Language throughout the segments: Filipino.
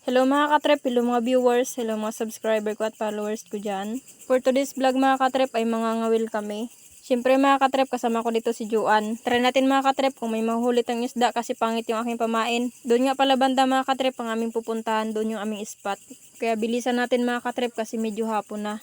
Hello mga katrep, hello mga viewers, hello mga subscriber ko at followers ko dyan. For today's vlog mga katrep ay mga ngawil kami. Siyempre mga katrep, kasama ko dito si Juan. Try natin mga katrep kung may mahulit ang isda kasi pangit yung aking pamain. Doon nga pala banda mga katrep ang aming pupuntahan, doon yung aming spot. Kaya bilisan natin mga katrep kasi medyo hapon na.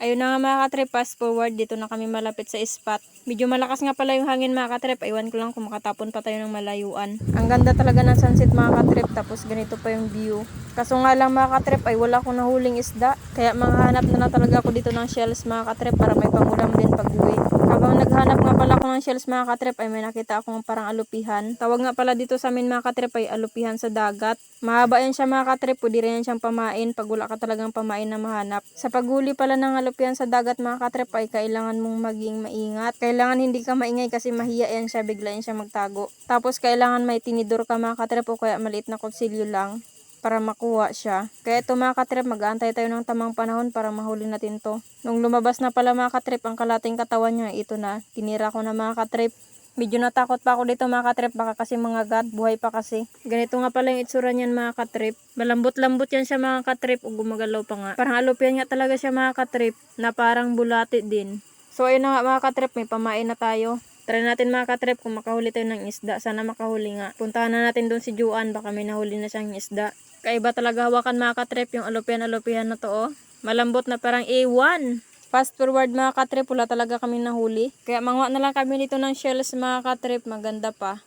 Ayun na nga mga katrep, fast forward, dito na kami malapit sa spot. Medyo malakas nga pala yung hangin mga katrep, aywan ko lang kung makatapon pa tayo ng malayuan. Ang ganda talaga ng sunset mga katrep, tapos ganito pa yung view. Kaso nga lang mga katrep ay wala akong nahuling isda, kaya manghanap na lang talaga ako dito ng shells mga katrep para may pangulam din pag uwi. Habang naghanap nga pala ako ng shells mga katrep ay may nakita akong parang alupihan. Tawag nga pala dito sa amin mga katrep ay alupihan sa dagat. Mahaba yan siya mga katrep, pwede rin yan siyang pamain pag wala ka talagang pamain na mahanap. Sa paghuli pala ng alupihan sa dagat mga katrep ay kailangan mong maging maingat. Kailangan hindi ka maingay kasi mahiya yan siya, bigla yan siya magtago. Tapos kailangan may tinidor ka mga katrep o kaya maliit na kutsilyo lang para makuha siya. Kaya ito mga katrep, mag-aantay tayo ng tamang panahon para mahuli natin to. Nung lumabas na pala mga katrep, ang kalating katawan niya, ito na. Tinira ko na mga katrep. Medyo natakot pa ako dito mga katrep, baka kasi mga gat, buhay pa kasi. Ganito nga pala yung itsura niyan mga katrep. Malambot-lambot yan siya mga katrep o gumagalaw pa nga. Parang alupian nga talaga siya mga katrep na parang bulati din. So ayun na nga mga katrep, may pamain na tayo. Try natin mga katrep kung makahuli tayo ng isda. Sana makahuli nga. Puntahan na natin doon si Juan, baka may nahuli na siyang isda. Kaiba talaga hawakan mga katrep yung alupian na to oh. Malambot na parang A1. Fast forward mga katrep, wala talaga kami nahuli. Kaya manguha na lang kami dito ng shells mga katrep, maganda pa.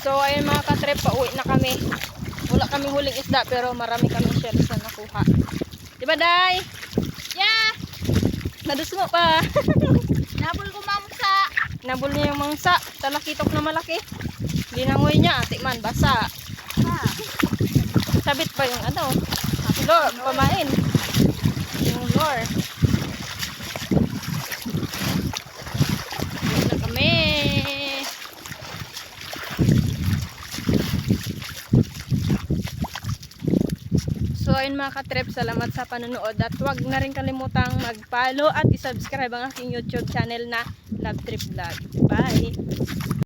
So ayun mga katrep, pauwi na kami. Wala kaming huling isda pero marami kaming shells na nakuha. Diba Day? Yeah! Nadus mo pa. Nabol ko mamsa! Nabul niya yung mangsa. Talakitok na malaki. Linangoy niya, atikman, basa. Ah. Sabit pa yung ano, lure, pamain. Yung lure. Uwi na kami. So ayun mga katrep, salamat sa panonood at huwag na rin kalimutang mag-follow at i-subscribe ang aking YouTube channel na Love Trip Vlog. Bye!